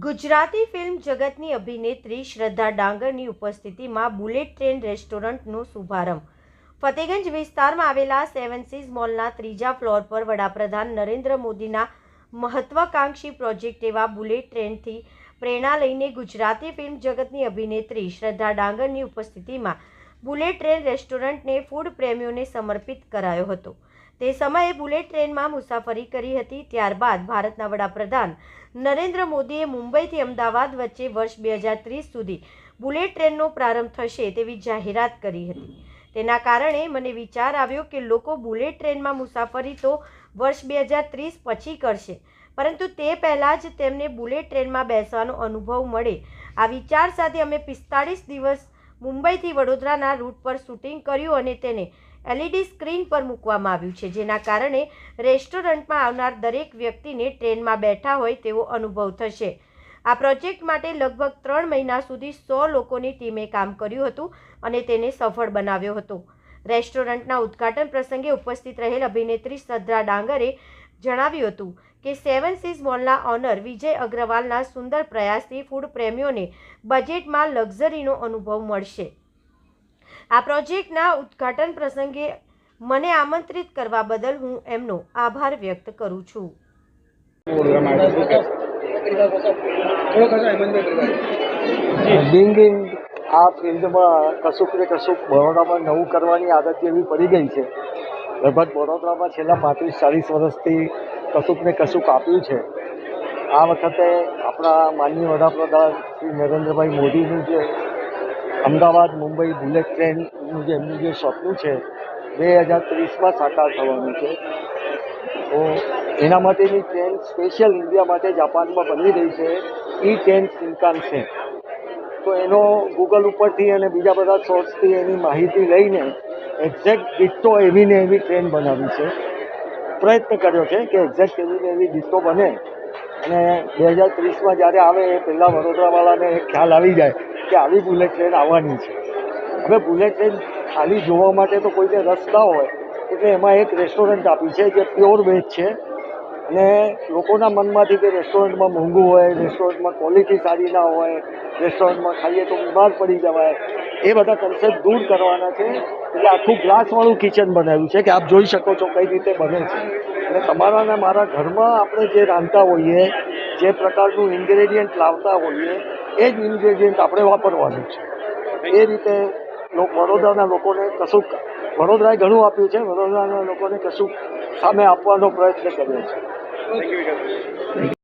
Gujarati film જગતની અભિનેત્રી શ્રદ્ધા ડાંગરની ઉપસ્થિતિમાં બુલેટ ટ્રેન રેસ્ટોરન્ટનો શુભારંભ. ફતેગંજ વિસ્તારમાં આવેલા સેવન સીઝ મોલના ત્રીજા ફ્લોર પર વડાપ્રધાન નરેન્દ્ર મોદીના મહત્વાકાંક્ષી પ્રોજેક્ટ એવા બુલેટ ટ્રેનથી પ્રેરણા લઈને ગુજરાતી ફિલ્મ જગતની અભિનેત્રી શ્રદ્ધા ડાંગરની ઉપસ્થિતિમાં બુલેટ ટ્રેન રેસ્ટોરન્ટને ફૂડ પ્રેમીઓને સમર્પિત કરાયો હતો. તે સમયે બુલેટ ટ્રેનમાં મુસાફરી કરી હતી. ત્યારબાદ ભારતના વડાપ્રધાન નરેન્દ્ર મોદીએ મુંબઈથી અમદાવાદ વચ્ચે વર્ષ 2030 સુધી બુલેટ ટ્રેનનો પ્રારંભ થશે તેવી જાહેરાત કરી હતી. તેના કારણે મને વિચાર આવ્યો કે લોકો બુલેટ ટ્રેનમાં મુસાફરી તો વર્ષ 2030 પછી કરશે, પરંતુ તે પહેલાં જ તેમને બુલેટ ટ્રેનમાં બેસવાનો અનુભવ મળે. આ વિચાર સાથે અમે 45 દિવસ મુંબઈથી વડોદરાના રૂટ પર શૂટિંગ કર્યું અને તેને LED સ્ક્રીન પર મૂકવામાં આવ્યું છે, જેના કારણે રેસ્ટોરન્ટમાં આવનાર દરેક વ્યક્તિને ટ્રેનમાં બેઠા હોય તેવો અનુભવ થશે. આ પ્રોજેક્ટ માટે લગભગ 3 મહિના સુધી 100 લોકોની ટીમે કામ કર્યું હતું અને તેને સફળ બનાવ્યો હતો. રેસ્ટોરન્ટના ઉદ્ઘાટન પ્રસંગે ઉપસ્થિત રહેલ અભિનેત્રી શ્રદ્ધા ડાંગરે જણાવ્યું હતું કે સેવન સીઝ મોલના ઓનર વિજય અગ્રવાલના સુંદર પ્રયાસથી ફૂડ પ્રેમીઓને બજેટમાં લક્ઝરીનો અનુભવ મળશે. આ પ્રોજેક્ટના ઉદ્ઘાટન પ્રસંગે મને આમંત્રિત કરવા બદલ હું એમનો આભાર વ્યક્ત કરું છું. આ ફિલ્ડમાં કશુંક ને કશુંક બરોડામાં નવું કરવાની આદત એવી પડી ગઈ છે. લગભગ વડોદરામાં છેલ્લા 35-40 વર્ષથી કશુંક ને કશુંક આપ્યું છે. આ વખતે આપણા માનનીય વડાપ્રધાન શ્રી નરેન્દ્રભાઈ મોદીનું જે અમદાવાદ મુંબઈ બુલેટ ટ્રેનનું જે એમનું જે સપનું છે 2030માં સાકાર થવાનું છે. તો એના માટેની ટ્રેન સ્પેશિયલ ઇન્ડિયા માટે જાપાનમાં બની રહી છે, E10 શિન્કાનસેન. તો એનો ગૂગલ ઉપરથી અને બીજા બધા સોર્સથી એની માહિતી લઈને એક્ઝેક્ટ ડિટ્ટો એવી ને એવી ટ્રેન બનાવી છે. પ્રયત્ન કર્યો છે કે એક્ઝેક્ટ એવી ને એવી ડિટ્ટો બને અને 2030માં જ્યારે આવે એ પહેલાં વડોદરાવાળાને ખ્યાલ આવી જાય કે આવી બુલેટ ટ્રેન આવવાની છે. હવે બુલેટ ટ્રેન ખાલી જોવા માટે તો કોઈને રસ ના હોય, એટલે એમાં એક રેસ્ટોરન્ટ આપી છે જે પ્યોર વેજ છે અને લોકોના મનમાંથી કે રેસ્ટોરન્ટમાં મોંઘું હોય, રેસ્ટોરન્ટમાં ક્વોલિટી સારી ના હોય, રેસ્ટોરન્ટમાં ખાઈએ તો બીમાર પડી જવાય, એ બધા કન્સેપ્ટ દૂર કરવાના છે. એટલે આખું ગ્લાસવાળું કિચન બનાવ્યું છે કે આપ જોઈ શકો છો કઈ રીતે બને છે. અને તમારા ને મારા ઘરમાં આપણે જે રાંધતા હોઈએ, જે પ્રકારનું ઇન્ગ્રેડિયન્ટ લાવતા હોઈએ એ જ ઇન્ગ્રેડિયન્ટ આપણે વાપરવાનું છે. એ રીતે વડોદરાના લોકોને કશુંક, વડોદરાએ ઘણું આપ્યું છે, વડોદરાના લોકોને કશુંક સામે આપવાનો પ્રયત્ન કર્યો છે.